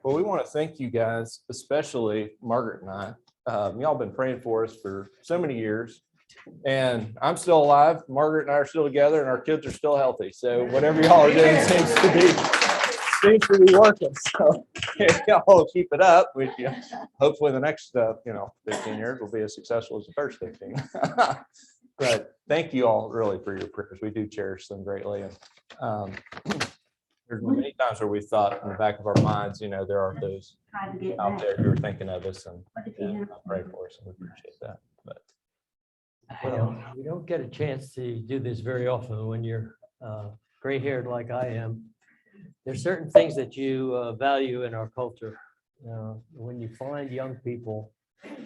Well, we want to thank you guys, especially Margaret and I. Y'all been praying for us for so many years. And I'm still alive. Margaret and I are still together, and our kids are still healthy. So whatever y'all are doing seems to be working. So y'all keep it up. Hopefully the next 15 years will be as successful as the first 15. But thank you all really for your prayers. We do cherish them greatly. And there's many times where we thought in the back of our minds, there are those out there who are thinking of us and pray for us, and we appreciate that. But we don't get a chance to do this very often when you're gray-haired like I am. There's certain things that you value in our culture. When you find young people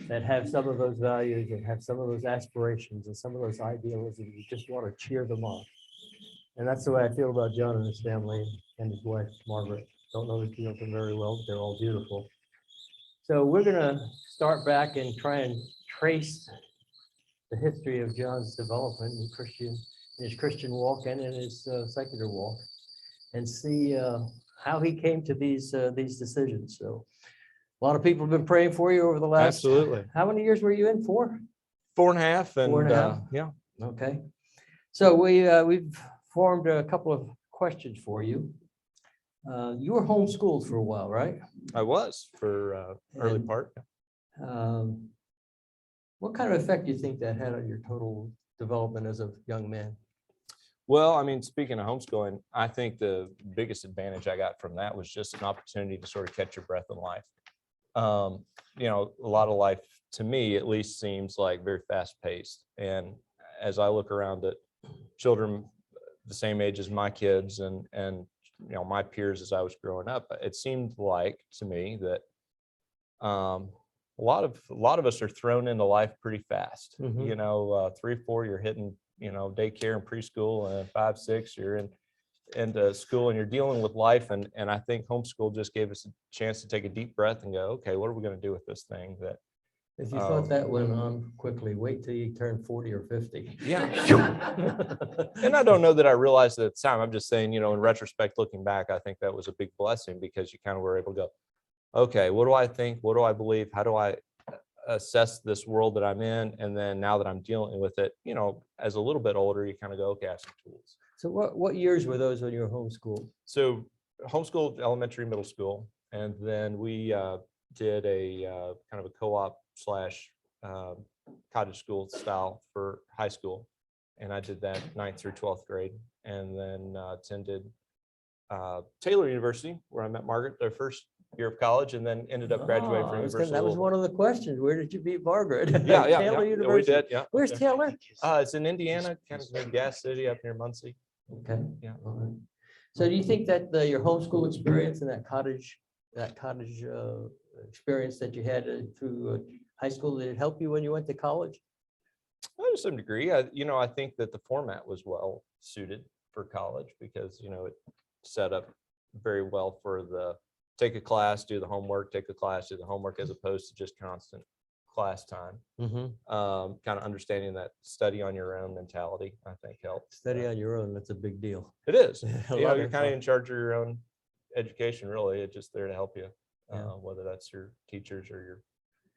that have some of those values and have some of those aspirations and some of those idealisms, you just want to cheer them on. And that's the way I feel about John and his family and his wife, Margaret. Don't know the two of them very well, but they're all beautiful. So we're going to start back and try and trace the history of John's development in his Christian walk and in his secular walk, and see how he came to these decisions. So a lot of people have been praying for you over the last. Absolutely. How many years were you in? 4? 4.5. And 4.5. Yeah. Okay. So we've formed a couple of questions for you. You were homeschooled for a while, right? I was for early part. What kind of effect do you think that had on your total development as a young man? Well, I mean, speaking of homeschooling, I think the biggest advantage I got from that was just an opportunity to sort of catch your breath in life. A lot of life, to me at least, seems like very fast paced. And as I look around at children the same age as my kids and my peers as I was growing up, it seemed like to me that a lot of us are thrown into life pretty fast. 3, 4, you're hitting daycare and preschool, and 5, 6, you're into school and you're dealing with life. And I think homeschool just gave us a chance to take a deep breath and go, okay, what are we going to do with this thing? That if you thought that went on quickly, wait till you turn 40 or 50. Yeah. And I don't know that I realized it at the time. I'm just saying, in retrospect, looking back, I think that was a big blessing, because you kind of were able to go, okay, what do I think? What do I believe? How do I assess this world that I'm in? And then now that I'm dealing with it, as a little bit older, you kind of go, okay, I have some tools. So what years were those when you were homeschooled? So homeschooled elementary, middle school. And then we did a kind of a co-op / cottage school style for high school. And I did that 9th through 12th grade. And then attended Taylor University, where I met Margaret their first year of college, and then ended up graduating from University. That was one of the questions. Where did you meet Margaret? Yeah, Taylor University. we did. Yeah. Where's Taylor? It's in Indiana, kind of near Gas City, up near Muncie. Okay. Yeah. All right. So do you think that your homeschool experience and that cottage experience that you had through high school, did it help you when you went to college? Well, to some degree. I think that the format was well suited for college, because it set up very well for the take a class, do the homework, take a class, do the homework, as opposed to just constant class time. Kind of understanding that study on your own mentality, I think, helps. Study on your own, that's a big deal. It is. You're kind of in charge of your own education, really. It's just there to help you, whether that's your teachers or your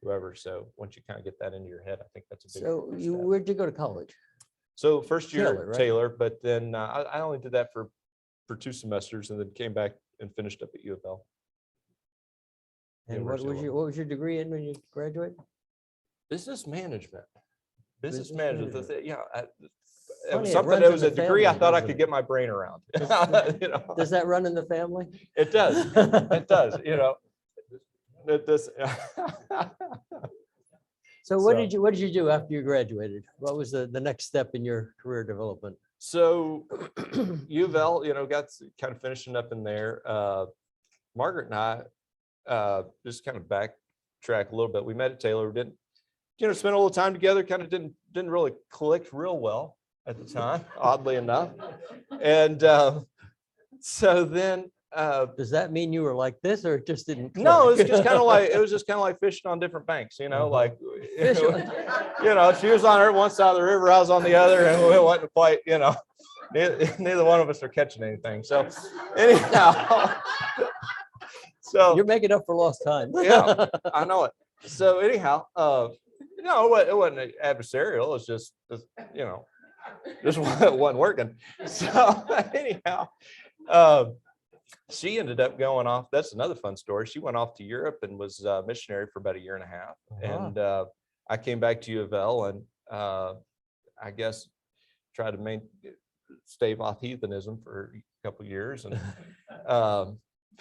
whoever. So once you kind of get that into your head, I think that's a big So step. where'd you go to college? So first year Taylor, right? Taylor, but then I only did that for 2 semesters, and then came back and finished up at U of L. And what was your degree in when you graduated? Business management. Business Business management. management. Yeah. It Funny, was it something runs that in was the a degree I family, thought I doesn't could it? get my brain around. Does that run in the family? It does. It does. It does. So what did you do after you graduated? What was the next step in your career development? So U of L, got kind of finishing up in there. Margaret and I just kind of backtrack a little bit. We met at Taylor. We didn't, spend a little time together. Kind of didn't really click real well at the time, oddly enough. And so then. Does that mean you were like this, or it just didn't click? No, it was just kind of like fishing on different banks, like she was on one side of the river, I was on the other, and we wasn't quite, neither one of us are catching anything. So anyhow, So You're making up for lost time. yeah, I know it. So anyhow, no, it wasn't adversarial. It was just you know, just wasn't working. So anyhow, she ended up going off. That's another fun story. She went off to Europe and was a missionary for about a year and a half. And I came back to U of L and I guess tried to stave off heathenism for a couple of years and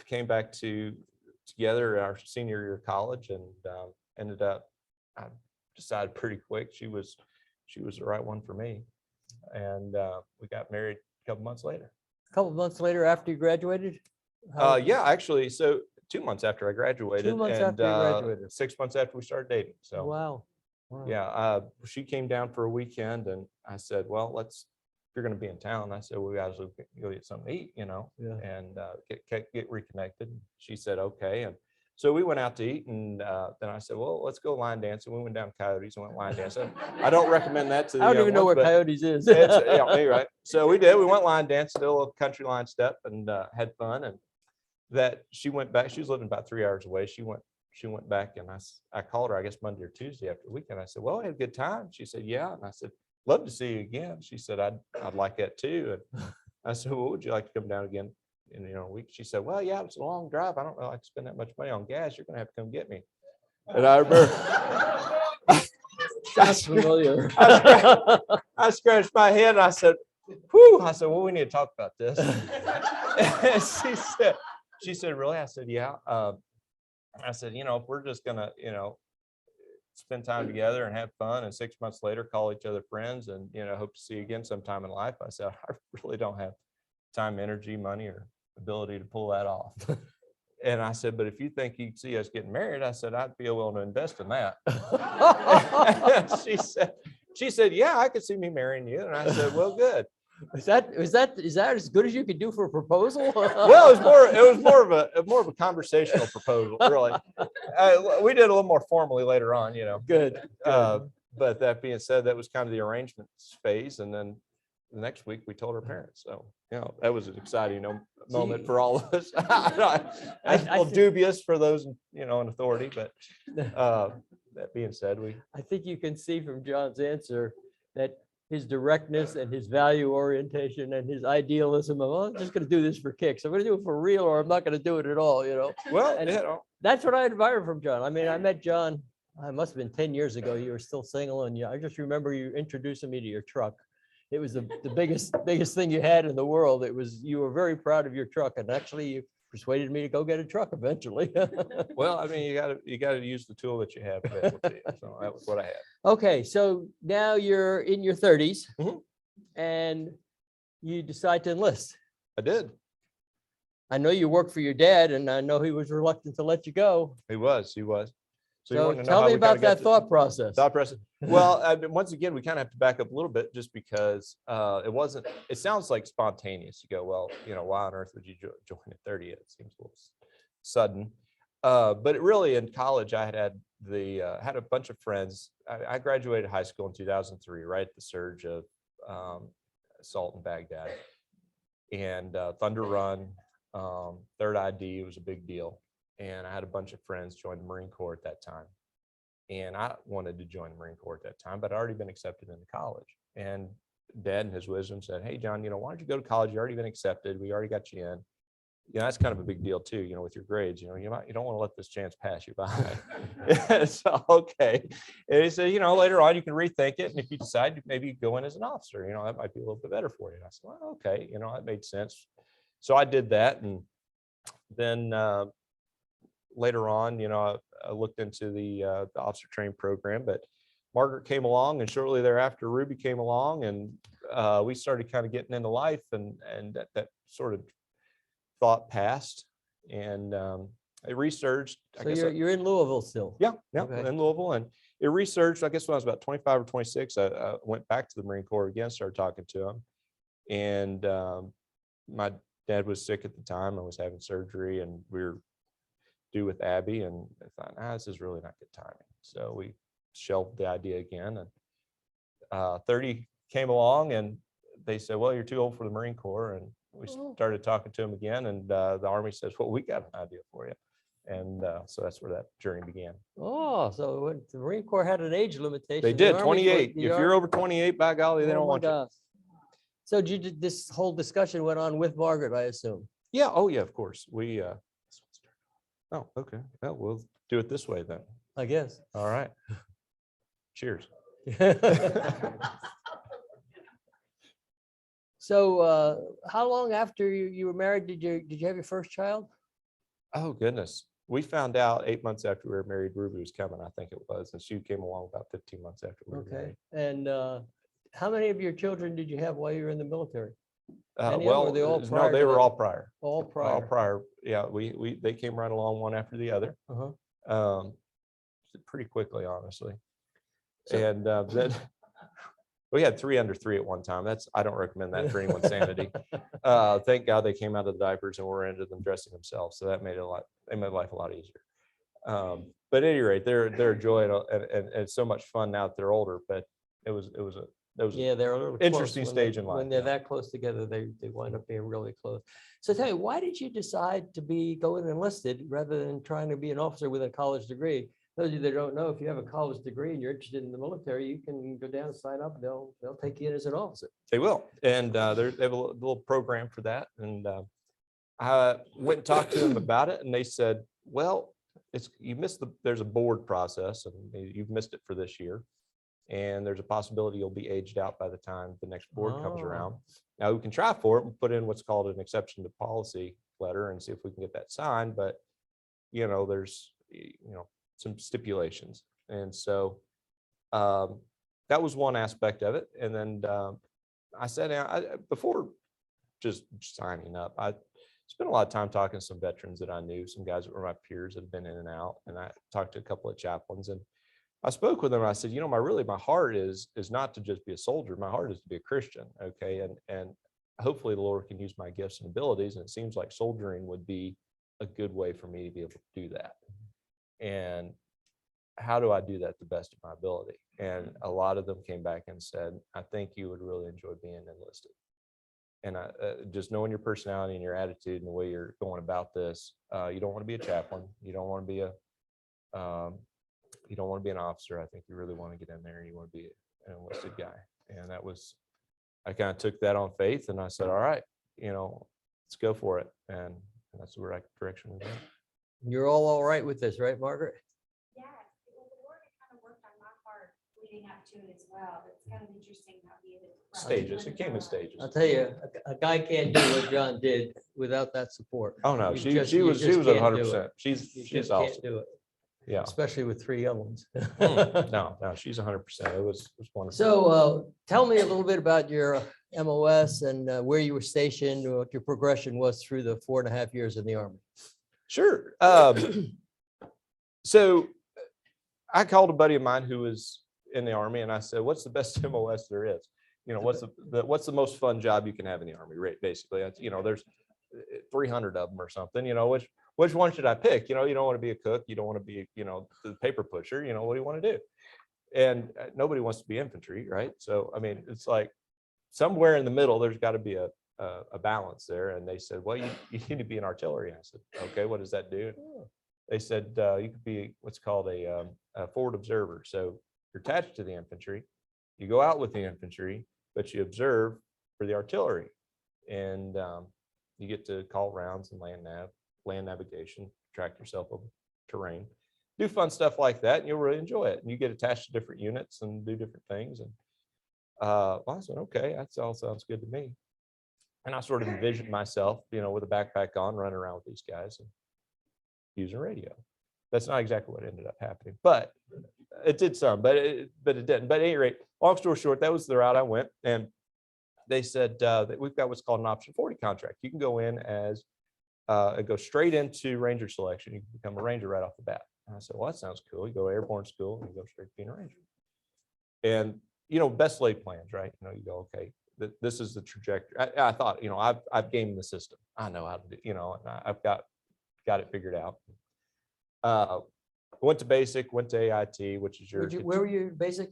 came back together our senior year of college and ended up, I decided pretty quick she was the right one for me. And we got married a couple months later. A couple months later after you graduated? Yeah, actually, so 2 months after I graduated. 2 months and, after you graduated. 6 months after we started dating. So Wow. Wow. yeah, she came down for a weekend and I said, well, if you're going to be in town, I said, well, we guys will go get something to eat, you know, Yeah. and get reconnected. She said, okay. And so we went out to eat and then I said, well, let's go line dancing. We went down to Coyotes and went line dancing. I don't recommend that to the I don't young even know ones, where but Coyotes is. yeah, me, right. So we did. We went line dancing, did a little country line step and had fun. And that she went back. She was living about 3 hours away. She went back and I called her, I guess Monday or Tuesday after the weekend. I said, well, I had a good time. She said, yeah. And I said, love to see you again. She said, I'd like that too. And I said, well, would you like to come down again in a week? She said, well, yeah, it's a long drive. I don't know. I can spend that much money on gas. You're going to have to come get me. And I remember Sounds familiar. I scratched my head and I said, whew. I said, well, we need to talk about this. And she said, really? I said, yeah. I said, if we're just gonna, spend time together and have fun, and 6 months later call each other friends, and hope to see you again sometime in life. I said, I really don't have time, energy, money, or ability to pull that off. And I said, but if you think you'd see us getting married, I said, I'd be willing to invest in that. she said, yeah, I could see me marrying you. And I said, well, good. Is that as good as you could do for a proposal? Well, it was more of a conversational proposal, really. We did a little more formally later on, Good. But that being said, that was kind of the arrangements phase, and then the next week we told our parents. So that was an exciting moment for all of us. I'm a little dubious for those in authority, but that being said, I think you can see from John's answer that his directness and his value orientation and his idealism of, well, I'm just going to do this for kicks. I'm going to do it for real, or I'm not going to do it at all, Well, and that's what I admire from John. I mean, I met John, it must have been 10 years ago. You were still single, and I just remember you introducing me to your truck. It was the biggest thing you had in the world. You were very proud of your truck, and actually you persuaded me to go get a truck eventually. Well, I mean, you got to use the tool that you have available to you. So that was what I had. Okay, so now you're in your 30s, Mhm. and you decide to enlist. I did. I know you worked for your dad, and I know he was reluctant to let you go. He was. So you want to know tell how me we kinda about got that to- thought process. Well, once again, we kind of have to back up a little bit, just because it sounds like spontaneous. You go, well, why on earth would you join at 30? It seems a little sudden. But it really, in college, I had a bunch of friends. I graduated high school in 2003, right at the surge of assault in Baghdad, and Thunder Run, Third ID was a big deal. And I had a bunch of friends join the Marine Corps at that time. And I wanted to join the Marine Corps at that time, but I'd already been accepted into college. And Dad, in his wisdom, said, hey, John, why don't you go to college? You already been accepted. We already got you in. That's kind of a big deal too, with your grades. You don't want to let this chance pass you by. So, okay. And he said, later on you can rethink it. And if you decide maybe you go in as an officer, that might be a little bit better for you. And I said, well, okay, that made sense. So I did that. And then later on, I looked into the officer training program, but Margaret came along, and shortly thereafter Ruby came along, and we started kind of getting into life, and that sort of thought passed, and it resurged. So you're in Louisville still? Yeah, Okay. in Louisville, and it resurged. I guess when I was about 25 or 26, I went back to the Marine Corps again, started talking to him, and my dad was sick at the time. I was having surgery, and we were due with Abby, and I thought, this is really not good timing. So we shelved the idea again, and 30 came along, and they said, well, you're too old for the Marine Corps. And we started talking to him again, and the Army says, well, we got an idea for you. And so that's where that journey began. Oh, so the Marine Corps had an age limitation. They The did, Army- 28. the If Ar- you're over 28, by golly, they Oh don't my want you. gosh. So this whole discussion went on with Margaret, I assume. Yeah. Oh, yeah, of course. Oh, okay. Well, we'll do it this way then. I guess. All right. Cheers. So how long after you were married did you have your first child? Oh, goodness. We found out 8 months after we were married, Ruby was coming, I think it was. And she came along about 15 months after we were Okay. married. And how many of your children did you have while you were in the military? Any of them, or Well, were they all no, prior they to were that? all prior. All prior. All prior. Yeah, they came right along one after the other. Uh-huh. Pretty quickly, honestly. So- And then we had 3 under 3 at one time. I don't recommend that for anyone's sanity. Thank God they came out of the diapers and were into them dressing themselves. So that made life a lot easier. But at any rate, they're a joy and it's so much fun now that they're older. But it was Yeah, they're a little interesting close. stage in life. When they're Yeah. that close together, they wind up being really close. So tell me, why did you decide to go in enlisted rather than trying to be an officer with a college degree? Those of you that don't know, if you have a college degree and you're interested in the military, you can go down and sign up. They'll take you in as an officer. They will. And they have a little program for that. And I went and talked to them about it. And they said, well, there's a board process and you've missed it for this year. And there's a possibility you'll be aged out by the time the next board comes around. Now we can try for it and put in what's called an exception to policy letter and see if we can get that signed. But, there's, some stipulations. And so that was one aspect of it. And then I sat down before just signing up. I spent a lot of time talking to some veterans that I knew, some guys that were my peers that have been in and out. And I talked to a couple of chaplains and I spoke with them. And I said, my heart is not to just be a soldier. My heart is to be a Christian. Okay. And hopefully the Lord can use my gifts and abilities. And it seems like soldiering would be a good way for me to be able to do that. And how do I do that the best of my ability? And a lot of them came back and said, I think you would really enjoy being enlisted. And just knowing your personality and your attitude and the way you're going about this, you don't want to be a chaplain. You don't want to be an officer. I think you really want to get in there and you want to be an enlisted guy. And I kind of took that on faith and I said, all right, let's go for it. And that's the right direction we went. You're all right with this, right, Margaret? Yes, well, the Lord had kind of worked on my heart leading up to it as well. It's kind of interesting how he had Stages. It came in stages. I'll tell you, a guy can't do what John did without that support. Oh no, You she just- was you just can't do 100%. it. She's You just awesome. can't do it, Yeah. especially with 3 young ones. No, she's 100%. It was wonderful. So tell me a little bit about your MOS and where you were stationed, what your progression was through the 4.5 years in the Army. Sure. So I called a buddy of mine who was in the Army and I said, what's the best MOS there is? What's the most fun job you can have in the Army, right? Basically, there's 300 of them or something, which one should I pick? You don't want to be a cook. You don't want to be, the paper pusher, what do you want to do? And nobody wants to be infantry, right? So, I mean, it's like somewhere in the middle, there's got to be a balance there. And they said, well, you need to be in artillery. I said, okay, what does that do? They said, you could be what's called a forward observer. So you're attached to the infantry, you go out with the infantry, but you observe for the artillery. And you get to call rounds and land navigation, track yourself over terrain, do fun stuff like that. And you'll really enjoy it. And you get attached to different units and do different things. And I said, okay, that all sounds good to me. And I sort of envisioned myself, with a backpack on, running around with these guys and using radio. That's not exactly what ended up happening, but it did some, but it didn't. But at any rate, long story short, that was the route I went. And they said that we've got what's called an option 40 contract. You can go in as go straight into Ranger selection. You can become a Ranger right off the bat. And I said, well, that sounds cool. You go to airborne school and you go straight to being a Ranger. And, best laid plans, right? You go, okay, this is the trajectory. I thought, I've gamed the system. I know how to do, and I've got it figured out. Went to basic, went to AIT, which is Where were you basic?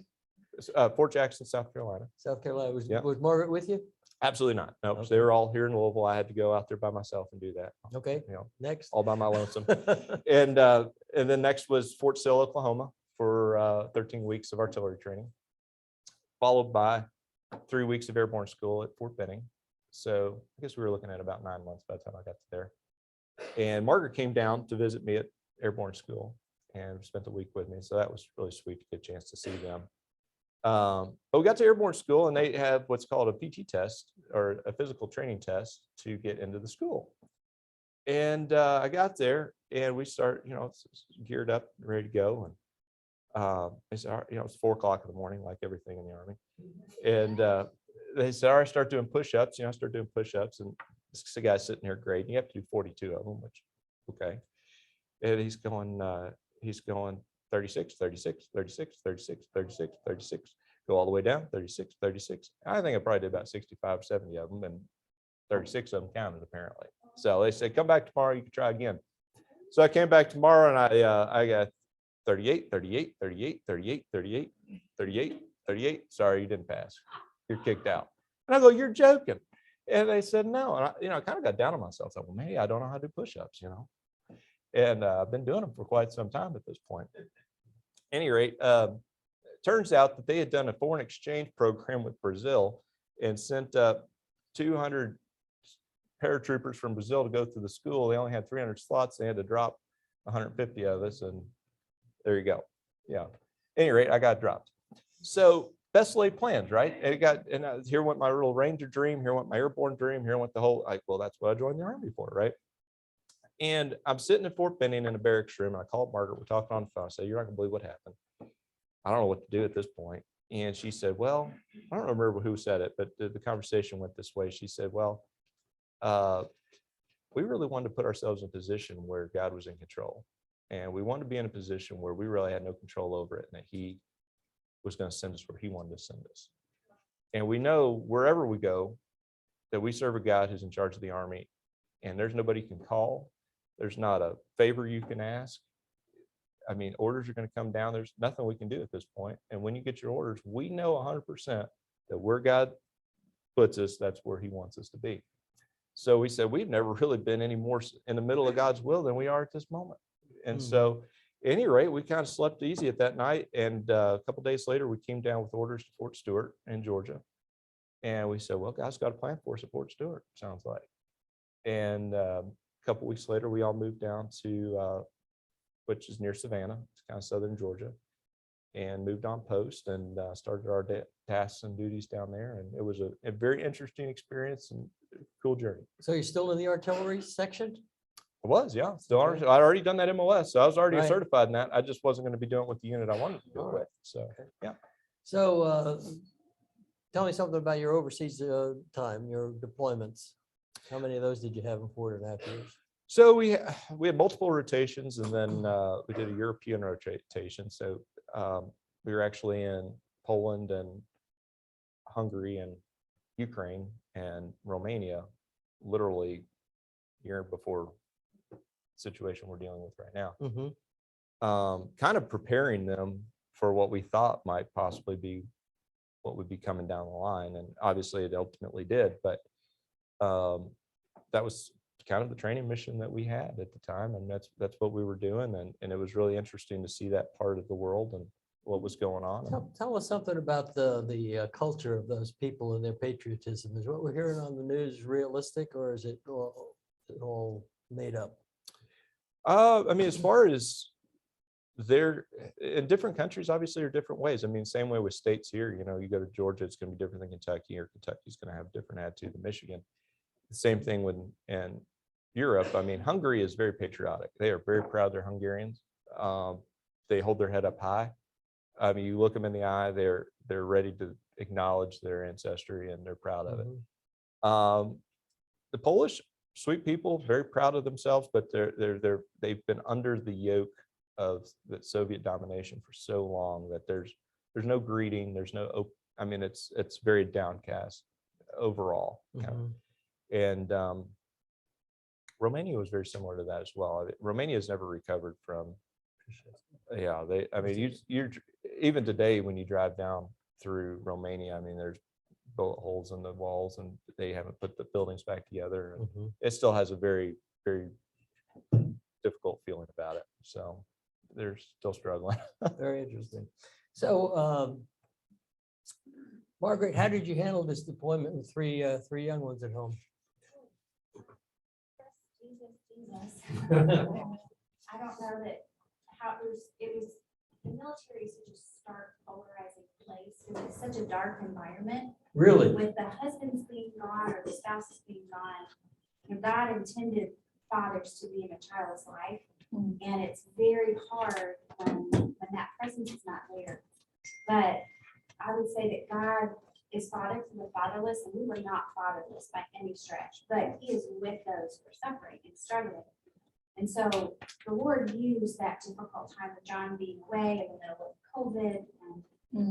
Fort Jackson, South Carolina. South Carolina. Yeah. Was Margaret with you? Absolutely not. No, Okay. they were all here in Louisville. I had to go out there by myself and do that. Okay, You know, next. all by my lonesome. And then next was Fort Sill, Oklahoma for 13 weeks of artillery training, followed by 3 weeks of airborne school at Fort Benning. So I guess we were looking at about 9 months by the time I got there. And Margaret came down to visit me at airborne school and spent the week with me. So that was really sweet to get a chance to see them. But we got to airborne school and they have what's called a PT test or a physical training test to get into the school. And I got there and we start, geared up, ready to go. And it's, it's 4 o'clock in the morning, like everything in the Army. And they said, all right, start doing push-ups. I start doing push-ups, and this guy's sitting here grading. You have to do 42 of them, which, okay. And he's going 36, 36, 36, 36, 36, 36, go all the way down, 36, 36. I think I probably did about 65, 70 of them, and 36 of them counted apparently. So they said, come back tomorrow, you can try again. So I came back tomorrow and I got 38, 38, 38, 38, 38, 38, 38. Sorry, you didn't pass. You're kicked out. And I go, you're joking. And they said, no. And I kind of got down on myself. I thought, well, maybe I don't know how to do push-ups, And I've been doing them for quite some time at this point. At any rate, turns out that they had done a foreign exchange program with Brazil and sent up 200 paratroopers from Brazil to go through the school. They only had 300 slots. They had to drop 150 of us, and there you go. Yeah. At any rate, I got dropped. So best laid plans, right? And here went my little Ranger dream. Here went my airborne dream. Here went the whole, well, that's what I joined the Army for, right? And I'm sitting at Fort Benning in a barracks room. And I called Margaret. We're talking on the phone. I said, you're not gonna believe what happened. I don't know what to do at this point. And she said, well, I don't remember who said it, but the conversation went this way. She said, well, we really wanted to put ourselves in a position where God was in control. And we wanted to be in a position where we really had no control over it, and that he was going to send us where he wanted to send us. And we know wherever we go that we serve a God who's in charge of the Army, and there's nobody you can call. There's not a favor you can ask. I mean, orders are going to come down. There's nothing we can do at this point. And when you get your orders, we know 100% that where God puts us, that's where he wants us to be. So we said, we've never really been any more in the middle of God's will than we are at this moment. And so at any rate, we kind of slept easy at that night. And a couple of days later, we came down with orders to Fort Stewart in Georgia. And we said, well, God's got a plan for us at Fort Stewart, sounds like. And a couple of weeks later, we all moved down to, which is near Savannah, it's kind of southern Georgia, and moved on post and started our tasks and duties down there. And it was a very interesting experience and cool journey. So you're still in the artillery section? I was, yeah. Still, Okay. I'd already done that MOS, so I was already Right. certified in that. I just wasn't going to be doing it with the unit I wanted to do it with. So, yeah. So tell me something about your overseas time, your deployments. How many of those did you have in 4.5 years? So we had multiple rotations, and then we did a European rotation. So we were actually in Poland and Hungary and Ukraine and Romania, literally a year before the situation we're dealing with right now. Kind of preparing them for what we thought might possibly be what would be coming down the line. And obviously it ultimately did, but that was kind of the training mission that we had at the time. And that's what we were doing. And it was really interesting to see that part of the world and what was going on. Tell us something about the culture of those people and their patriotism. Is what we're hearing on the news realistic, or is it all made up? I mean, as far as they're in different countries, obviously, are different ways. I mean, same way with states here. You go to Georgia, it's going to be different than Kentucky, or Kentucky's going to have a different attitude than Michigan. The same thing in Europe. I mean, Hungary is very patriotic. They are very proud they're Hungarians. They hold their head up high. I mean, you look them in the eye, they're ready to acknowledge their ancestry, and they're proud of it. The Polish, sweet people, very proud of themselves, but they've been under the yoke of the Soviet domination for so long that there's no greeting, there's no, I mean, it's very downcast overall. And Romania was very similar to that as well. Romania has never recovered from, I mean, you're even today when you drive down through Romania, I mean, there's bullet holes in the walls, and they haven't put the buildings back together. And Mhm. it still has a very, very difficult feeling about it. So they're still struggling. Very interesting. So, Margaret, how did you handle this deployment with three young ones at home? Jesus. I don't know that how it was the military is such a stark polarizing place because it's such a dark environment Really? with the husbands being gone or the spouses being gone. And God intended fathers to be in a child's life, and it's very hard when that presence is not there. But I would say that God is father to the fatherless, and we were not fatherless by any stretch, but He is with those who are suffering and struggling. And so the Lord used that difficult time with John being away in the middle of COVID. And,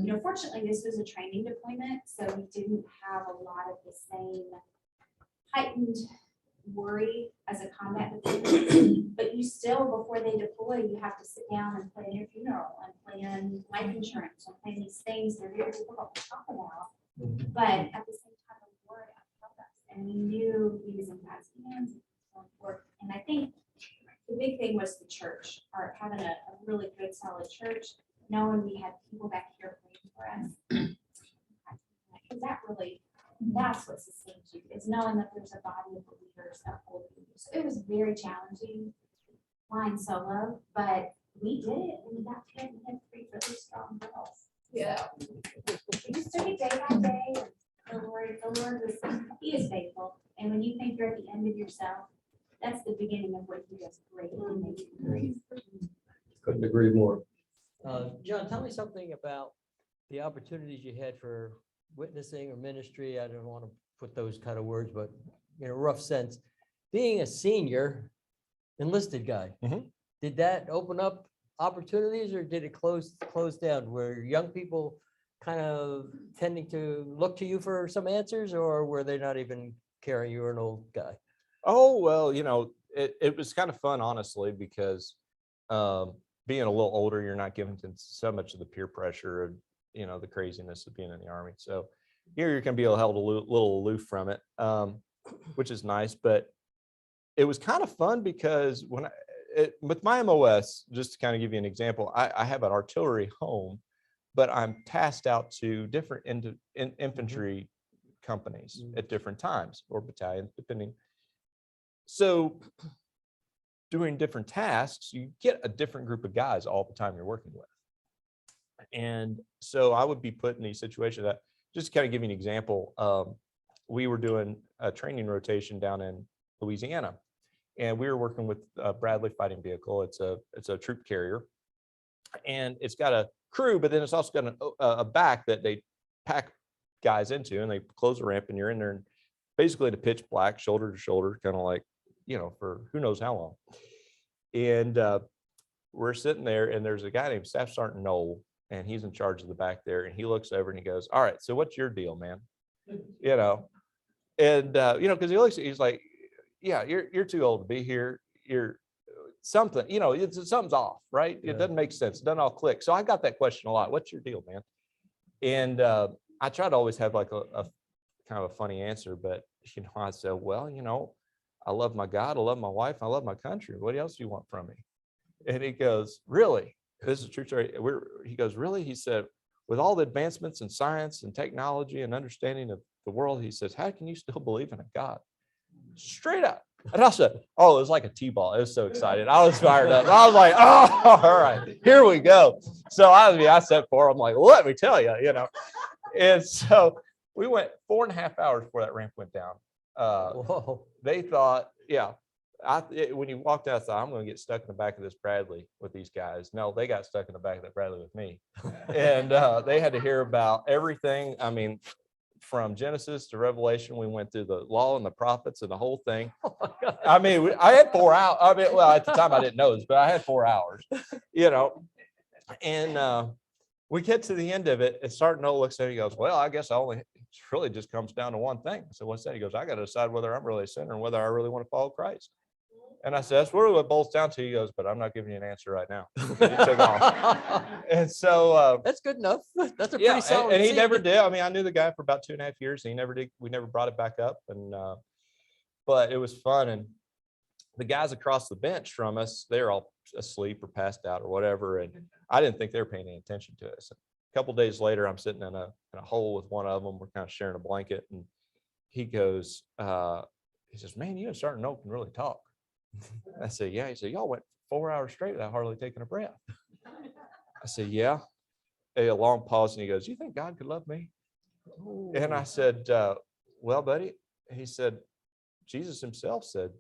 you know, fortunately, this was a training deployment, so we didn't have a lot of the same heightened worry as a combat deployment. But you still, before they deploy, you have to sit down and plan your funeral and plan life insurance and plan these things. They're very difficult to talk about. But at the same time, the Lord upheld us, and we knew He was in God's hands. And I think the big thing was the church, or having a really good, solid church, knowing we had people back here praying for us. Because that's what sustains you, is knowing that there's a body of believers that hold you. So it was very challenging flying solo, but we did it, and we got through it, and had 3 really strong girls. Yeah. We just took it day by day. And the Lord was, He is faithful. And when you think you're at the end of yourself, that's the beginning of what He does great. And makes you great. Couldn't agree more. John, tell me something about the opportunities you had for witnessing or ministry. I don't want to put those kind of words, but in a rough sense, being a senior enlisted guy, did that open up opportunities, or did it close down? Were young people kind of tending to look to you for some answers, or were they not even caring you were an old guy? Oh, well, you know, it was kind of fun, honestly, because being a little older, you're not given to so much of the peer pressure of, you know, the craziness of being in the Army. So here you can be held a little aloof from it, which is nice. But it was kind of fun because with my MOS, just to kind of give you an example, I have an artillery home, but I'm tasked out to different infantry companies at different times, or battalions, depending. So doing different tasks, you get a different group of guys all the time you're working with. And so I would be put in these situations that, just to kind of give you an example, we were doing a training rotation down in Louisiana, and we were working with a Bradley fighting vehicle. It's a troop carrier, and it's got a crew, but then it's also got a back that they pack guys into, and they close the ramp, and you're in there, and basically to pitch black, shoulder to shoulder, kind of like, you know, for who knows how long. And we're sitting there, and there's a guy named Staff Sergeant Knoll, and he's in charge of the back there. And he looks over and he goes, "All right, so what's your deal, man?" You know, and you know, because he looks, he's like, "Yeah, you're too old to be here. You're something, you know, something's off, right? Yeah. It doesn't make sense. It doesn't all click." So I got that question a lot. What's your deal, man? And I try to always have like a kind of a funny answer, but you know, I said, "Well, you know, I love my God, I love my wife, I love my country. What else do you want from me?" And he goes, "Really? This is a true story." He goes, "Really?" He said, "With all the advancements in science and technology and understanding of the world," he says, "how can you still believe in a God?" Straight up. And I said, oh, it was like a T-ball. I was so excited. I was fired up. I was like, oh, all right, here we go. So I said I'm like, well, let me tell you, you know. And so we went 4.5 hours before that ramp went down. Whoa. They thought, yeah, when you walked out, I thought, I'm going to get stuck in the back of this Bradley with these guys. No, they got stuck in the back of that Bradley with me. And they had to hear about everything. I mean, from Genesis to Revelation, we went through the law and the prophets and the whole thing. I mean, I had 4 hours. I mean, well, at the time I didn't know this, but I had 4 hours, you know. And we get to the end of it, and Sergeant Noel looks at me, he goes, "Well, I guess it really just comes down to one thing." So what's that? He goes, "I got to decide whether I'm really a sinner and whether I really want to follow Christ." And I said, that's really what it boils down to. He goes, but I'm not giving you an answer right now. He took off. And so, That's good enough. That's a yeah, pretty solid and he seed. never did. I mean, I knew the guy for about 2.5 years. And he never did. We never brought it back up. And, but it was fun. And the guys across the bench from us, they're all asleep or passed out or whatever. And I didn't think they were paying any attention to us. A couple of days later, I'm sitting in a hole with one of them. We're kind of sharing a blanket. And he goes, he says, man, you and Sergeant Oak can really talk. I said, yeah. He said, y'all went 4 hours straight without hardly taking a breath. I said, yeah. A long pause, and he goes, you think God could love me? Ooh. And I said, well, buddy, he said, Jesus himself said,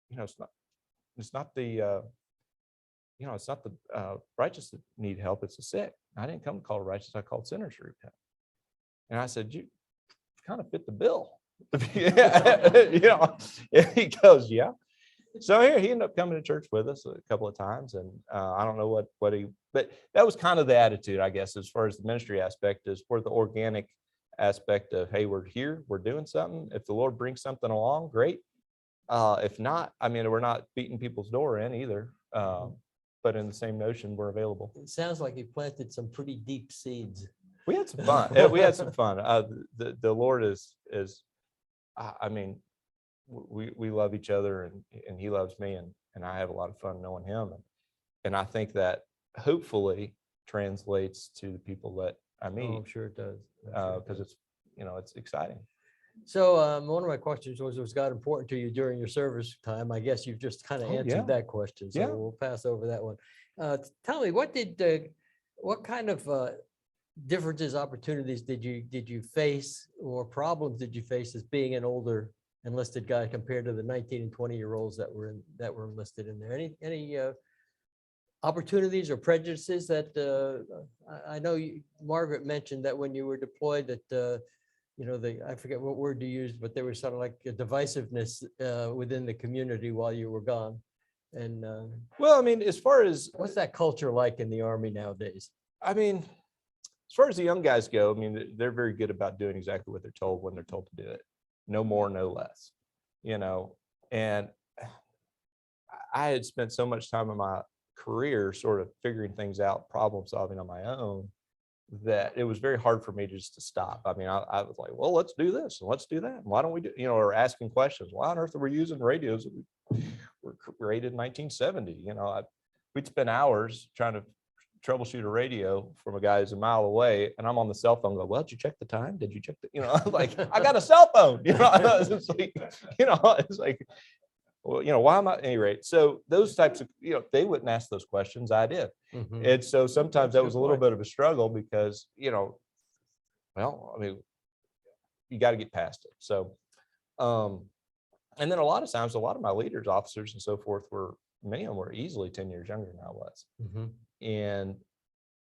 you know, it's not the righteous that need help, it's the sick. I didn't come to call the righteous, I called sinners to repent. And I said, you kind of fit the bill. You know, and he goes, yeah. So he ended up coming to church with us a couple of times, and I don't know but that was kind of the attitude, I guess, as far as the ministry aspect is for the organic aspect of, hey, we're here, we're doing something. If the Lord brings something along, great. If not, I mean, we're not beating people's door in either. But in the same notion, we're available. It sounds like you planted some pretty deep seeds. We had some fun. We had some fun. The Lord is, I mean, we love each other, and he loves me, and I have a lot of fun knowing him. And I think that hopefully translates to the people that I meet. Oh, I'm sure it does. Because it's, it's exciting. So one of my questions was God important to you during your service time? I guess you've just kind of answered that question, so we'll pass over that one. Tell me, what kind of differences, opportunities did you face, or problems did you face as being an older enlisted guy compared to the 19 and 20-year-olds that were enlisted in there? Any opportunities or prejudices that I know Margaret mentioned that when you were deployed that I forget what word you used, but there was sort of like a divisiveness within the community while you were gone. And well, I mean, as far as what's that culture like in the Army nowadays? I mean, as far as the young guys go, I mean, they're very good about doing exactly what they're told when they're told to do it. No more, no less, and I had spent so much time in my career sort of figuring things out, problem solving on my own, that it was very hard for me just to stop. I mean, I was like, well, let's do this and let's do that. And why don't we do, or asking questions. Why on earth are we using radios that were created in 1970? We'd spend hours trying to troubleshoot a radio from a guy who's a mile away, and I'm on the cell phone. Go, well, did you check the time? Did you check the? Like, I got a cell phone. It's like, well, why am I at any rate? So those types of, they wouldn't ask those questions. I did. Mhm. And so sometimes that was a little bit of a struggle because, well, I mean, you got to get past it. So, and then a lot of times, a lot of my leaders, officers and so forth many of them were easily 10 years younger than I was, Mhm. and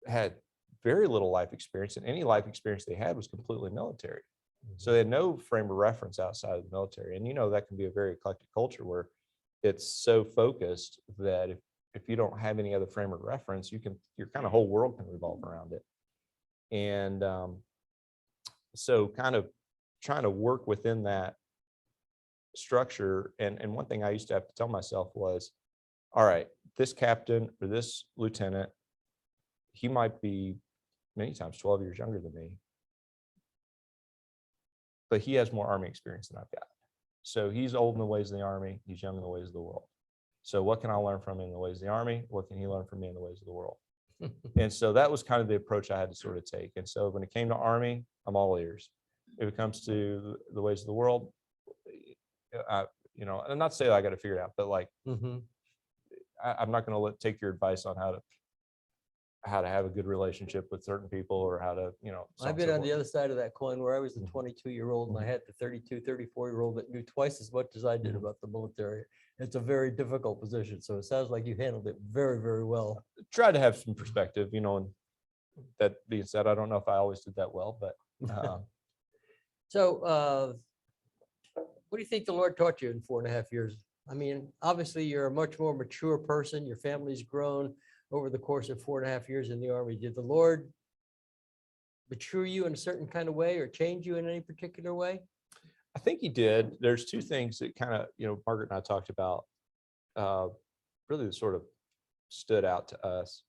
had very little life experience, and any life experience they had was completely military. So they had no frame of reference outside of the military. And, that can be a very eclectic culture where it's so focused that if you don't have any other frame of reference, your kind of whole world can revolve around it. And so kind of trying to work within that structure. And one thing I used to have to tell myself was, all right, this captain or this lieutenant, he might be many times 12 years younger than me, but he has more Army experience than I've got. So he's old in the ways of the Army, he's young in the ways of the world. So what can I learn from him in the ways of the Army? What can he learn from me in the ways of the world? And so that was kind of the approach I had to sort of take. And so when it came to Army, I'm all ears. If it comes to the ways of the world, and not to say that I got to figure it out, but like, Mhm. I'm not going to take your advice on how to have a good relationship with certain people, or how to, so I've been so on the forth. other side of that coin where I was the 22-year-old and I had the 32, 34-year-old that knew twice as much as I did about the military. It's a very difficult position. So it sounds like you handled it very, very well. Try to have some perspective, and that being said, I don't know if I always did that well, but So what do you think the Lord taught you in 4.5 years? I mean, obviously you're a much more mature person. Your family's grown over the course of 4.5 years in the Army. Did the Lord mature you in a certain kind of way or change you in any particular way? I think he did. There's two things that kind of, Margaret and I talked about really sort of stood out to us.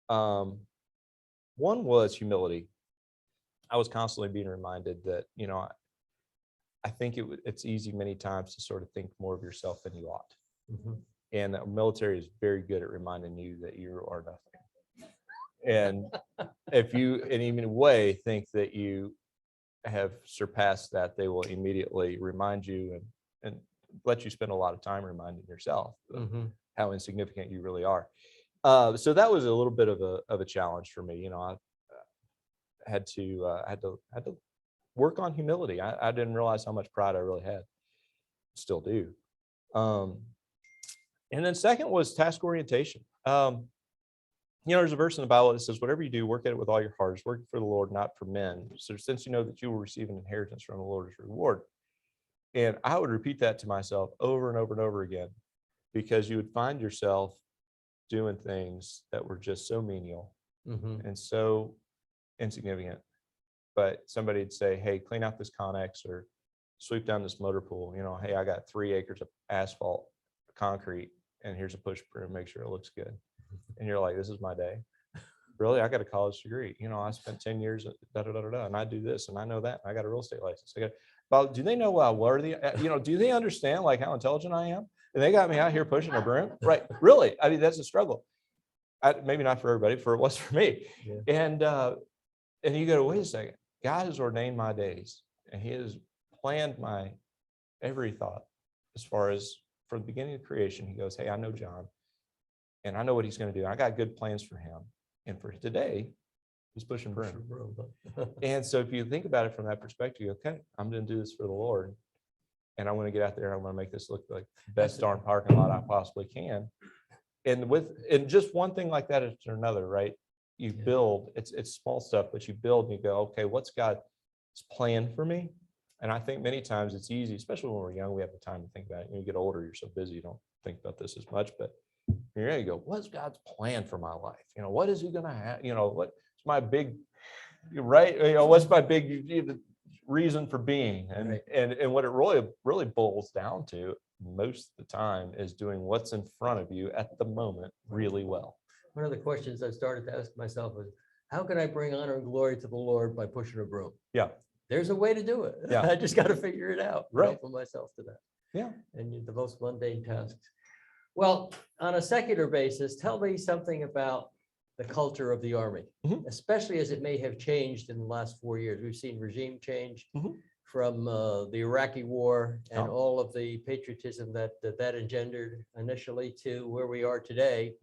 One was humility. I was constantly being reminded that, I think it's easy many times to sort of think more of yourself than you ought. Mhm. And the military is very good at reminding you that you are nothing. And if you in any way think that you have surpassed that, they will immediately remind you and let you spend a lot of time reminding yourself of Mhm. how insignificant you really are. So that was a little bit of a challenge for me. I had to work on humility. I didn't realize how much pride I really had. Still do. Um, and then second was task orientation. There's a verse in the Bible that says, whatever you do, work at it with all your heart, is working for the Lord, not for men. So since you know that you will receive an inheritance from the Lord as reward. And I would repeat that to myself over and over and over again, because you would find yourself doing things that were just so menial Mhm. and so insignificant. But somebody would say, hey, clean out this Connex or sweep down this motor pool. Hey, I got 3 acres of asphalt, concrete, and here's a push broom, make sure it looks good. And you're like, this is my day. Really? I got a college degree. I spent 10 years and I do this and I know that. I got a real estate license. But do they know how worthy, do they understand like how intelligent I am? And they got me out here pushing a broom. Right. Really. I mean, that's a struggle. Maybe not for everybody, it was for me. Yeah. And you go, wait a second. God has ordained my days and he has planned my every thought as far as from the beginning of creation. He goes, hey, I know John and I know what he's going to do. I got good plans for him. And for today, he's pushing broom. And so if you think about it from that perspective, okay, I'm going to do this for the Lord. And I want to get out there and I want to make this look like the best darn parking lot I possibly can. And just one thing like that after another, right? You build, it's small stuff, but you build and you go, okay, what's God's plan for me? And I think many times it's easy, especially when we're young, we have the time to think about it. When you get older, you're so busy, you don't think about this as much, but here you go. What's God's plan for my life? What is he going to have? What's my big, right? What's my big reason for being? And, and what it really boils down to most of the time is doing what's in front of you at the moment really well. One of the questions I started to ask myself was, how can I bring honor and glory to the Lord by pushing a broom? Yeah. There's a way to do it. Yeah. I just got to figure it out. Right. For myself to that. Yeah. And the most mundane tasks. Well, on a secular basis, tell me something about the culture of the Army, especially as it may have changed in the last 4 years. We've seen regime change from the Iraqi war and all of the patriotism that engendered initially to where we are today.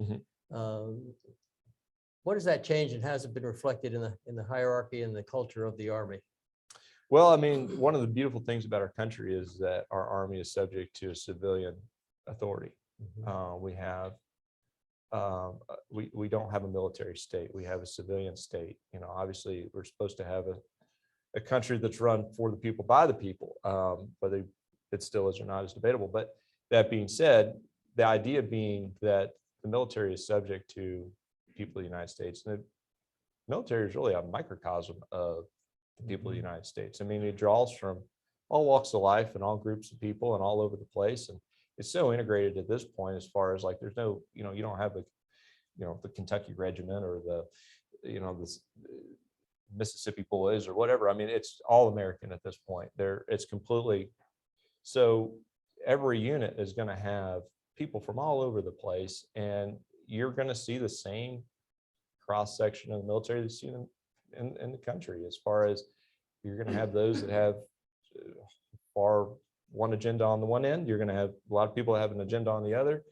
What does that change and has it been reflected in the hierarchy and the culture of the Army? Well, I mean, one of the beautiful things about our country is that our Army is subject to a civilian authority. We don't have a military state. We have a civilian state. Obviously we're supposed to have a country that's run for the people by the people. Whether it still is or not is debatable. But that being said, the idea being that the military is subject to the people of the United States. And the military is really a microcosm of the people of the United States. I mean, it draws from all walks of life and all groups of people and all over the place. And it's so integrated at this point as far as like, there's no, you don't have the Kentucky Regiment or this Mississippi Boys or whatever. I mean, it's all American at this point. It's completely, so every unit is going to have people from all over the place, and you're going to see the same cross section of the military that's seen in the country, as far as you're going to have those that have one agenda on the one end. You're going to have a lot of people that have an agenda on the other,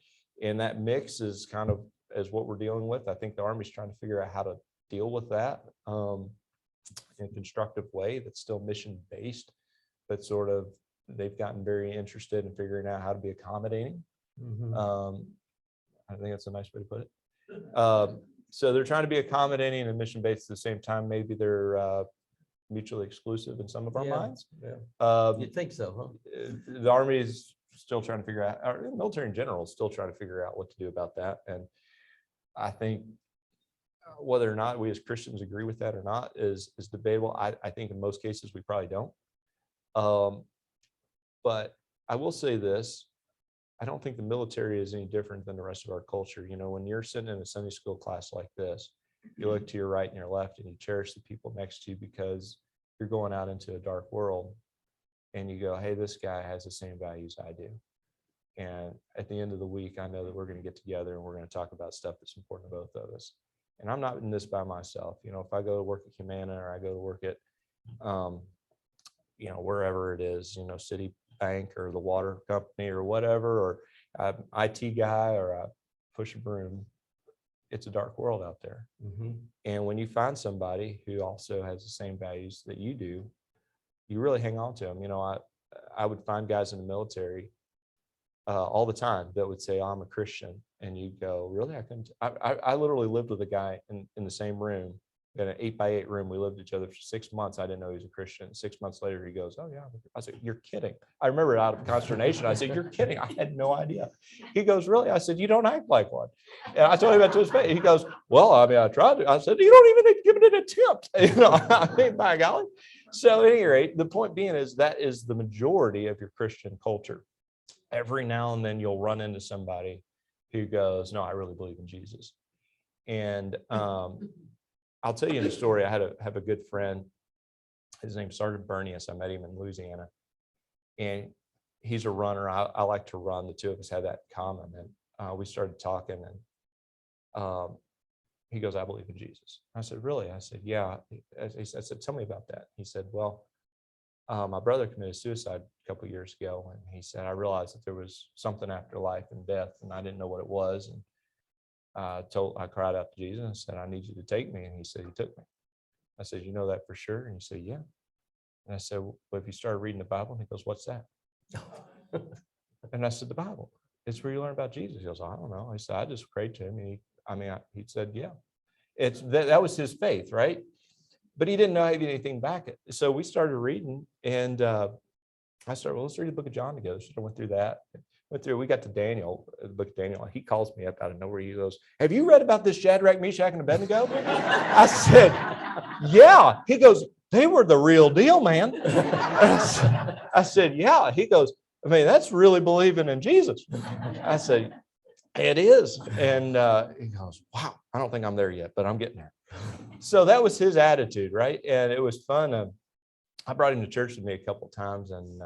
and that mix is kind of as what we're dealing with. I think the Army's trying to figure out how to deal with that in a constructive way that's still mission based, but sort of they've gotten very interested in figuring out how to be accommodating. I think that's a nice way to put it. So they're trying to be accommodating and mission based at the same time. Maybe they're mutually exclusive in some of our minds. You'd think so, huh? The Army is still trying to figure out, or the military in general is still trying to figure out what to do about that. And I think whether or not we as Christians agree with that or not is debatable. I think in most cases we probably don't. But I will say this, I don't think the military is any different than the rest of our culture. You know, when you're sitting in a Sunday school class like this, you look to your right and your left and you cherish the people next to you because you're going out into a dark world, and you go, hey, this guy has the same values I do. And at the end of the week, I know that we're going to get together and we're going to talk about stuff that's important to both of us. And I'm not in this by myself. You know, if I go to work at Humana or I go to work at, you know, wherever it is, you know, Citibank or the water company or whatever, or I'm an IT guy or I push a broom, it's a dark world out there. And when you find somebody who also has the same values that you do, you really hang on to them. You know, I would find guys in the military all the time that would say, oh, I'm a Christian. And you'd go, really? I literally lived with a guy in the same room, in an 8x8 room. We lived with each other for 6 months. I didn't know he was a Christian. 6 months later, he goes, oh yeah. I said, you're kidding. I remember out of consternation, I said, you're kidding. I had no idea. He goes, really? I said, you don't act like one. And I told him that to his face. He goes, well, I mean, I tried to. I said, you don't even give it an attempt. You know, I mean, by golly. So at any rate, the point being is that is the majority of your Christian culture. Every now and then you'll run into somebody who goes, no, I really believe in Jesus. And I'll tell you in a story. I have a good friend. His name's Sergeant Bernius. I met him in Louisiana. And he's a runner. I like to run. The two of us have that in common. And we started talking, and he goes, I believe in Jesus. I said, really? I said, yeah. I said, tell me about that. He said, well, my brother committed suicide a couple of years ago. And he said, I realized that there was something after life and death, and I didn't know what it was. And I cried out to Jesus and said, I need you to take me. And he said, he took me. I said, you know that for sure? And he said, yeah. And I said, well, have you started reading the Bible? And he goes, what's that? And I said, the Bible. It's where you learn about Jesus. He goes, I don't know. I said, I just prayed to him. And he said, yeah. It's that was his faith, right? But he didn't know anything back it. So we started reading, and I started, well, let's read the book of John together. So I went through that. We got to Daniel, the book of Daniel. He calls me up out of nowhere. He goes, have you read about this Shadrach, Meshach, and Abednego? I said, yeah. He goes, they were the real deal, man. I said, yeah. He goes, I mean, that's really believing in Jesus. I said, it is. And he goes, wow, I don't think I'm there yet, but I'm getting there. So that was his attitude, right? And it was fun. I brought him to church with me a couple of times, and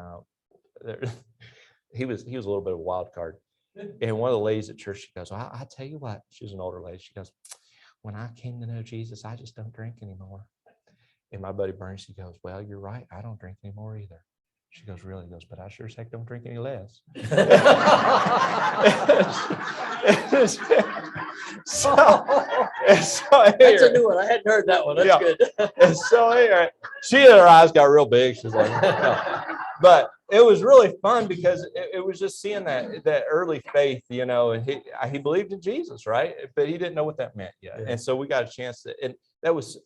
he was a little bit of a wild card. And one of the ladies at church, she goes, well, I tell you what, she's an older lady. She goes, when I came to know Jesus, I just don't drink anymore. And my buddy Bernie, he goes, well, you're right. I don't drink anymore either. She goes, really? He goes, but I sure as heck don't drink any less. So That's a new one. I hadn't heard that one. That's good. And so anyway, her eyes got real big. She's like, no. But it was really fun because it was just seeing that early faith, you know, and he believed in Jesus, right? But he didn't know what that meant yet. Yeah. And so we got a chance to, and that was,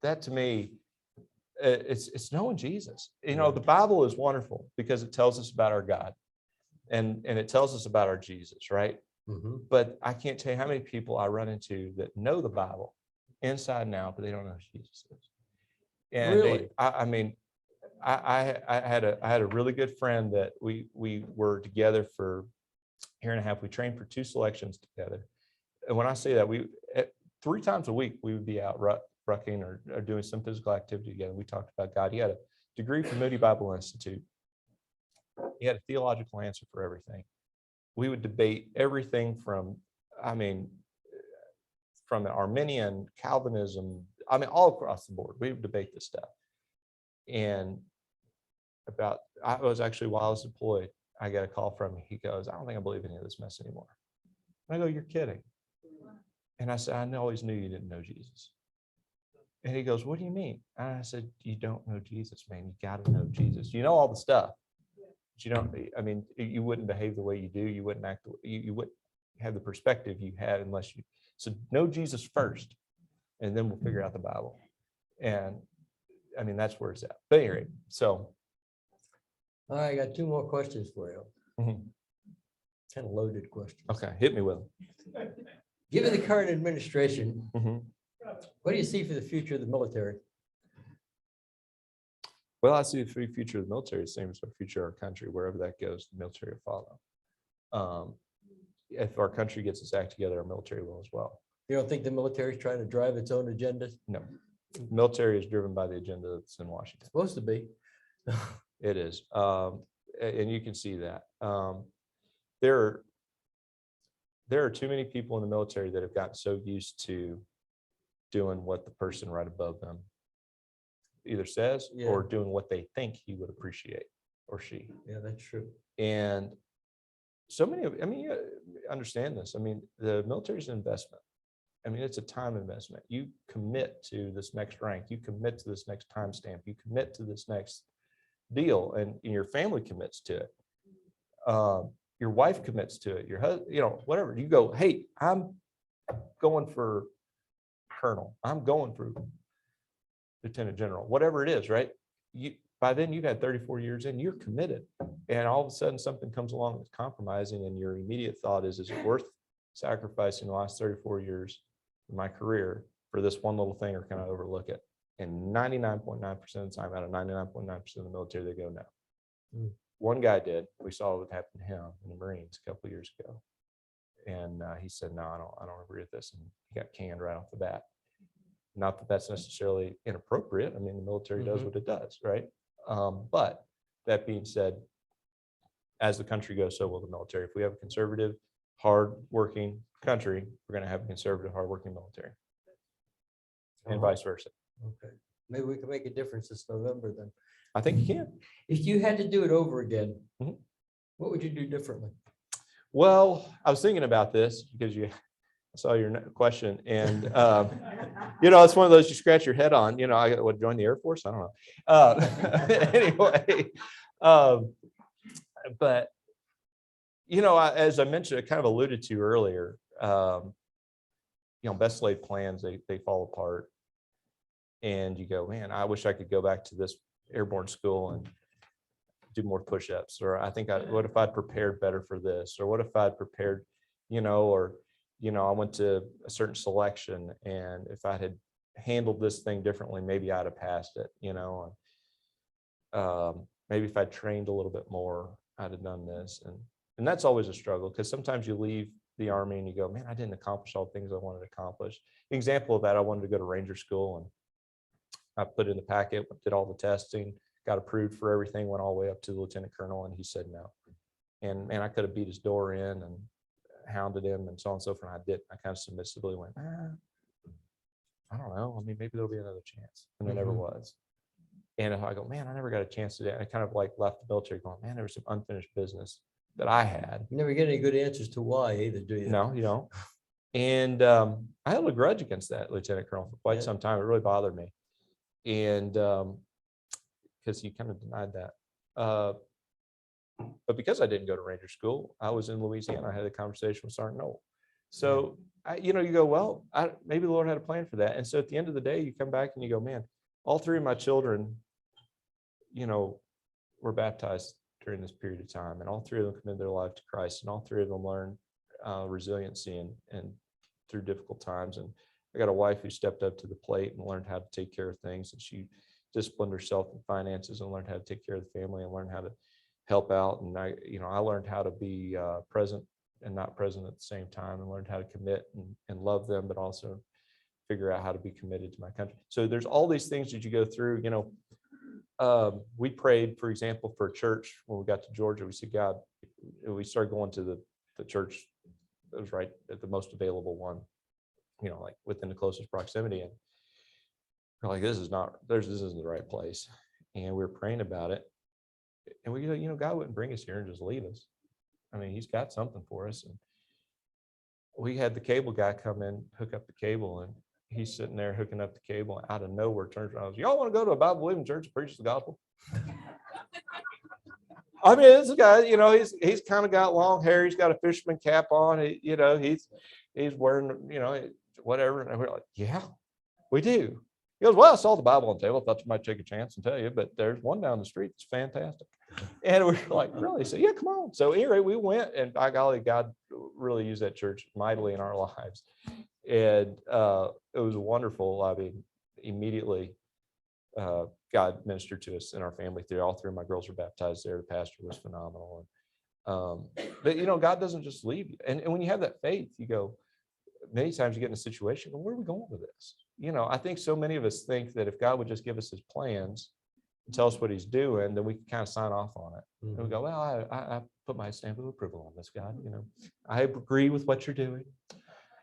that to me, it's knowing Jesus. You know, the Bible is wonderful because it tells us about our God, and it tells us about our Jesus, right? Mm-hmm. But I can't tell you how many people I run into that know the Bible inside and out, but they don't know who Jesus is. And really? I had a really good friend that we were together for a year and a half. We trained for 2 selections together. And when I say that, 3 times a week we would be out rucking or doing some physical activity together. We talked about God. He had a degree from Moody Bible Institute. He had a theological answer for everything. We would debate everything from the Arminian, Calvinism, all across the board. We would debate this stuff. And while I was deployed, I got a call from him. He goes, I don't think I believe any of this mess anymore. And I go, you're kidding. And I said, I always knew you didn't know Jesus. And he goes, what do you mean? And I said, you don't know Jesus, man. You got to know Jesus. You know all the stuff. But you don't, you wouldn't behave the way you do. You wouldn't act, you wouldn't have the perspective you had unless you, so know Jesus first, and then we'll figure out the Bible. And that's where it's at. But anyway, so. All right, I got 2 more questions for you. Mm-hmm. Kind of loaded questions. Okay, hit me with them. Given the current administration, mm-hmm. What do you see for the future of the military? Well, I see the future of the military the same as the future of our country. Wherever that goes, the military will follow. If our country gets its act together, our military will as well. You don't think the military is trying to drive its own agendas? No, military is driven by the agenda that's in Washington. Supposed to be. It is, and you can see that. There are too many people in the military that have gotten so used to doing what the person right above them either says or doing what they think he would appreciate, or she. Yeah, that's true. And so many of, I mean, you understand this. I mean, the military is an investment. I mean, it's a time investment. You commit to this next rank, you commit to this next timestamp, you commit to this next deal, and your family commits to it. Your wife commits to it, your husband, you know, whatever. You go, hey, I'm going for colonel, I'm going for lieutenant general, whatever it is, right? By then you've had 34 years in, you're committed. And all of a sudden something comes along that's compromising, and your immediate thought is it worth sacrificing the last 34 years of my career for this one little thing, or can I overlook it? And 99.9% of the time, out of 99.9% of the military, they go no. One guy did. We saw what happened to him in the Marines a couple of years ago. And he said, no, I don't agree with this. And he got canned right off the bat. Not that that's necessarily inappropriate. I mean, the military does what it does, right? But that being said, as the country goes, so will the military. If we have a conservative, hard-working country, we're going to have a conservative, hard-working military, and vice versa. Okay. Maybe we can make a difference this November then. I think you can. If you had to do it over again, Mhm. what would you do differently? Well, I was thinking about this because I saw your question, and you know, it's one of those you scratch your head on. You know, I would join the Air Force. I don't know. Anyway, but you know, as I mentioned, I kind of alluded to earlier. You know, best laid plans, they fall apart, and you go, man, I wish I could go back to this airborne school and do more push-ups, or I think what if I'd prepared better for this, or what if I'd prepared, you know, or you know, I went to a certain selection, and if I had handled this thing differently, maybe I'd have passed it, you know. Maybe if I trained a little bit more, I'd have done this. And that's always a struggle, because sometimes you leave the Army and you go, man, I didn't accomplish all the things I wanted to accomplish. An example of that, I wanted to go to Ranger School, and I put in the packet, did all the testing, got approved for everything, went all the way up to the lieutenant colonel, and he said no. And man, I could have beat his door in and hounded him and so on and so forth. And I did. I kind of submissively went, I don't know. I mean, maybe there'll be another chance. And there never was. And I go, man, I never got a chance to do it. I kind of like left the military going, man, there was some unfinished business that I had. You never get any good answers to why either, do you? No, you don't. And I held a grudge against that lieutenant colonel for quite some time. It really bothered me. And because he kind of denied that. But because I didn't go to Ranger School, I was in Louisiana. I had a conversation with Sergeant Knoll. So, you know, you go, well, maybe the Lord had a plan for that. And so at the end of the day, you come back and you go, man, all three of my children, you know, were baptized during this period of time. And all three of them committed their life to Christ. And all three of them learned resiliency and through difficult times. And I got a wife who stepped up to the plate and learned how to take care of things. And she disciplined herself in finances and learned how to take care of the family and learned how to help out. And I learned how to be present and not present at the same time, and learned how to commit and love them, but also figure out how to be committed to my country. So there's all these things that you go through. You know, we prayed, for example, for a church when we got to Georgia. We said, God, we started going to the church that was right at the most available one, you know, like within the closest proximity. And we're like, this isn't the right place. And we were praying about it. And we go, you know, God wouldn't bring us here and just leave us. I mean, he's got something for us. And we had the cable guy come in, hook up the cable, and he's sitting there hooking up the cable. Out of nowhere, turns around and goes, y'all want to go to a Bible believing church and preach the gospel? I mean, this guy, you know, he's kind of got long hair. He's got a fisherman cap on. You know, he's wearing, you know, whatever. And we're like, yeah, we do. He goes, well, I saw the Bible on the table. I thought you might take a chance and tell you, but there's one down the street that's fantastic. And we were like, really? So yeah, come on. So anyway, we went, and by golly, God really used that church mightily in our lives. And it was wonderful. I mean, immediately God ministered to us in our family through. All three of my girls were baptized there. The pastor was phenomenal. But God doesn't just leave you. And when you have that faith, you go, many times you get in a situation, well, where are we going with this? I think so many of us think that if God would just give us his plans and tell us what he's doing, then we can kind of sign off on it. And we go, well, I put my stamp of approval on this, God. I agree with what you're doing,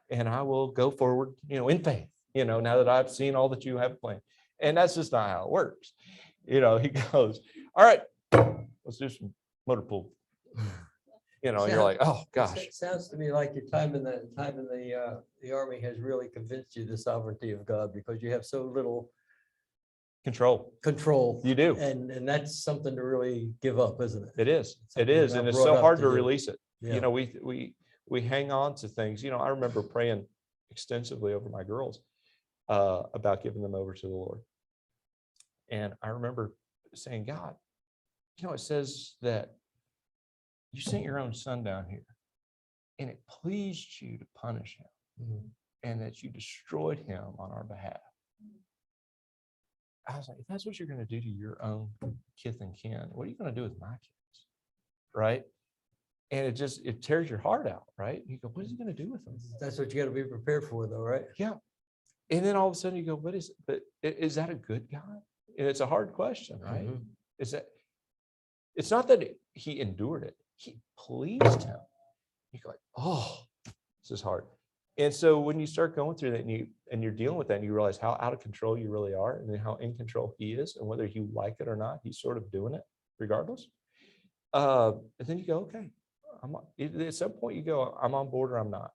and I will go forward, in faith, now that I've seen all that you have planned. And that's just not how it works. He goes, all right, let's do some motor pool. And you're like, oh gosh. It sounds to me like your time in the army has really convinced you the sovereignty of God, because you have so little control. You do. And that's something to really give up, isn't it? It is. Something It is. that And it's brought so up hard to to do. release it. Yeah. We hang on to things. I remember praying extensively over my girls about giving them over to the Lord. And I remember saying, God, it says that you sent your own son down here, and it pleased you to punish him, and that you destroyed him on our behalf. I was like, if that's what you're going to do to your own kith and kin, what are you going to do with my kids? Right? And it tears your heart out, right? You go, what is he going to do with them? That's what you got to be prepared for, though, right? Yeah. And then all of a sudden you go, is that a good God? And it's a hard question, right? It's not that he endured it. He pleased him. You go like, oh, this is hard. And so when you start going through that and you're dealing with that, and you realize how out of control you really are, and then how in control he is, and whether you like it or not, he's sort of doing it regardless. And then you go, okay, at some point you go, I'm on board or I'm not.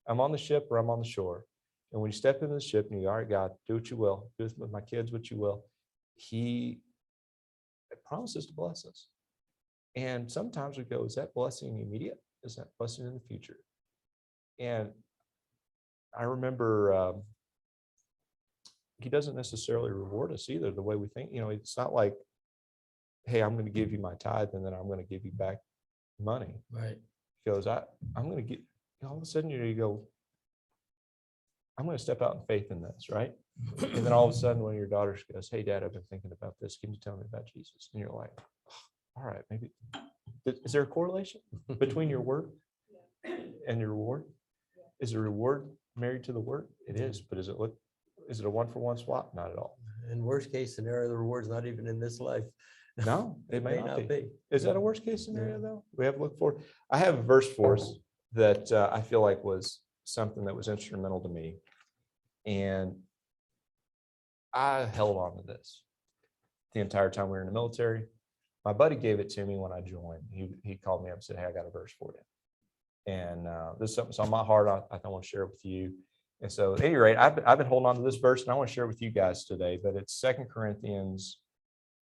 I'm on the ship or I'm on the shore. And when you step into the ship and you go, all right, God, do what you will. Do with my kids what you will. He promises to bless us. And sometimes we go, is that blessing immediate? Is that blessing in the future? And I remember he doesn't necessarily reward us either the way we think. It's not like, hey, I'm going to give you my tithe and then I'm going to give you back money. Right. He goes, I'm going to get, all of a sudden you go, I'm going to step out in faith in this, right? And then all of a sudden when your daughter goes, hey, Dad, I've been thinking about this. Can you tell me about Jesus? And you're like, oh, all right, maybe. Is there a correlation between your word and your reward? Is the reward married to the word? It is, but is it a one-for-one swap? Not at all. In worst case scenario, the reward's not even in this life. No, it may not be. Is Yeah. that a worst case scenario though? We have to look for. I have a verse for us that I feel like was something that was instrumental to me, and I held on to this the entire time we were in the military. My buddy gave it to me when I joined. He called me up and said, hey, I got a verse for you. And this is something on my heart. I want to share it with you. And so at any rate, I've been holding on to this verse, and I want to share it with you guys today. But it's 2 Corinthians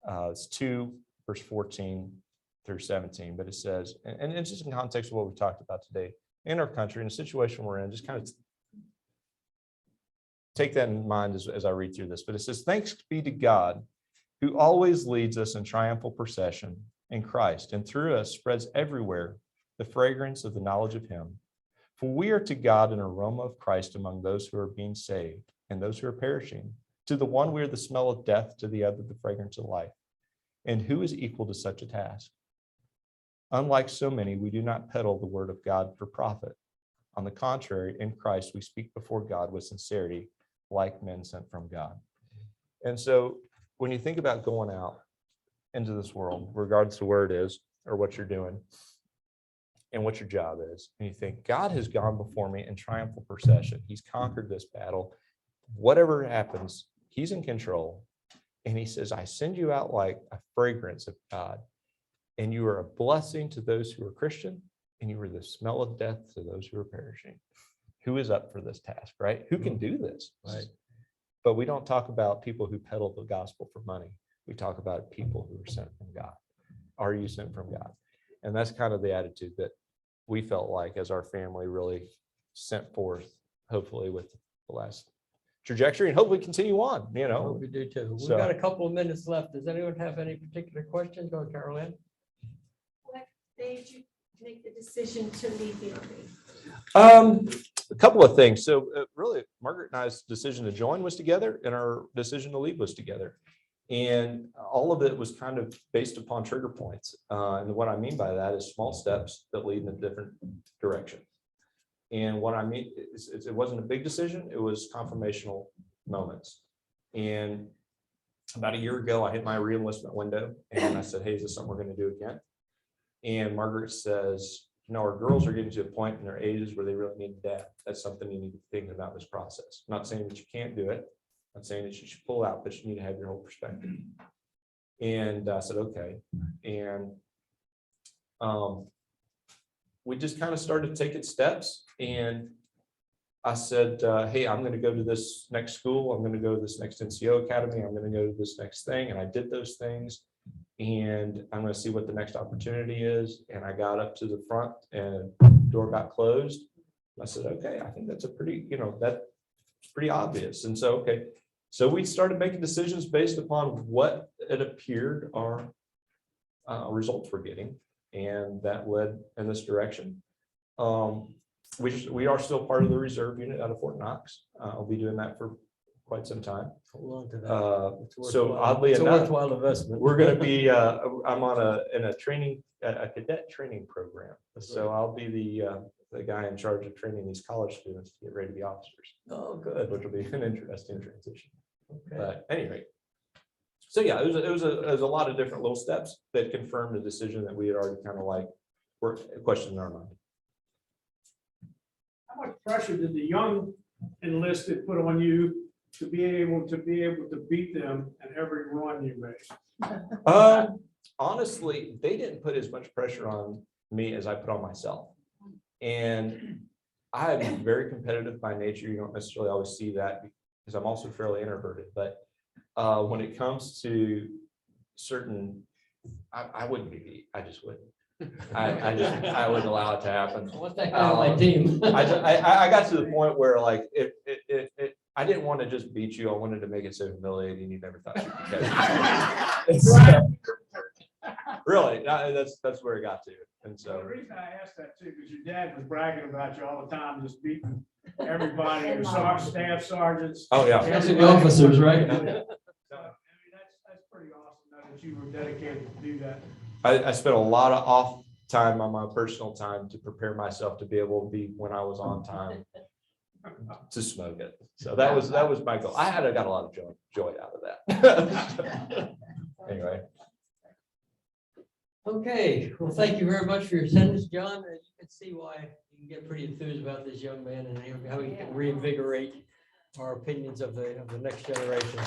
it's 2, verse 14 through 17. But it says, and it's just in context of what we talked about today, in our country, in the situation we're in, just kind of take that in mind as I read through this. But it says, thanks be to God, who always leads us in triumphal procession in Christ, and through us spreads everywhere the fragrance of the knowledge of him. For we are to God an aroma of Christ among those who are being saved and those who are perishing. To the one we are the smell of death, to the other the fragrance of life. And who is equal to such a task? Unlike so many, we do not peddle the word of God for profit. On the contrary, in Christ we speak before God with sincerity, like men sent from God. And so when you think about going out into this world, regardless of where it is or what you're doing and what your job is, and you think, God has gone before me in triumphal procession. He's conquered this battle. Whatever happens, he's in control. And he says, I send you out like a fragrance of God. And you are a blessing to those who are Christian, and you are the smell of death to those who are perishing. Who is up for this task, right? Who can do this? Right. But we don't talk about people who peddle the gospel for money. We talk about people who are sent from God. Are you sent from God? And that's kind of the attitude that we felt like as our family really sent forth, hopefully with the last trajectory, and hopefully continue on, I hope we do too. We've So- got a couple of minutes left. Does anyone have any particular questions? Go, Carolyn. What made you make the decision to leave the Army? A couple of things. So really, Margaret and I's decision to join was together, and our decision to leave was together. And all of it was kind of based upon trigger points. And what I mean by that is small steps that lead in a different direction. And what I mean is it wasn't a big decision, it was confirmational moments. And about a year ago, I hit my re-enlistment window and I said, hey, is this something we're going to do again? And Margaret says, no, our girls are getting to a point in their ages where they really need a dad. That's something you need to think about this process. I'm not saying that you can't do it. I'm not saying that you should pull out, but you need to have your whole perspective. And I said, okay. And we just kind of started taking steps. And I said, hey, I'm going to go to this next school. I'm going to go to this next NCO academy. I'm going to go to this next thing. And I did those things. And I'm going to see what the next opportunity is. And I got up to the front and the door got closed. I said, okay, I think that's a pretty, that's pretty obvious. And so, okay. So we started making decisions based upon what it appeared our results were getting. And that led in this direction. We are still part of the reserve unit out of Fort Knox. I'll be doing that for quite some time. Hold on to that. It's So worthwhile. oddly It's a enough, worthwhile investment. we're going to be, I'm on a cadet training program. So I'll be the guy in charge of training these college students to get ready to be officers. Oh, good. Which will be an interesting transition. Okay. But anyway, so yeah, it was a lot of different little steps that confirmed the decision that we had already kind of like were questioning in our mind. How much pressure did the young enlisted put on you to be able to beat them in every run you made? Honestly, they didn't put as much pressure on me as I put on myself. And I am very competitive by nature. You don't necessarily always see that because I'm also fairly introverted. But when it comes to certain, I wouldn't be beat. I just wouldn't. I wouldn't allow it to happen. What the hell, my team? I got to the point where like I didn't want to just beat you. I wanted to make it so humiliating you never thought you could catch me. Really, that's where it got to. And So so the reason I asked that too, because your dad was bragging about you all the time, just beating everybody, your staff sergeants. oh yeah. Especially the officers, right? So, I mean, that's pretty awesome though, that you were dedicated to do that. I spent a lot of off time on my personal time to prepare myself to be able to be when I was on time to smoke it. So that was my goal. I got a lot of joy out of that. Anyway. Okay, well, thank you very much for your attendance, John. As you can see why you can get pretty enthused about this young man and how he can reinvigorate our opinions of the next generation.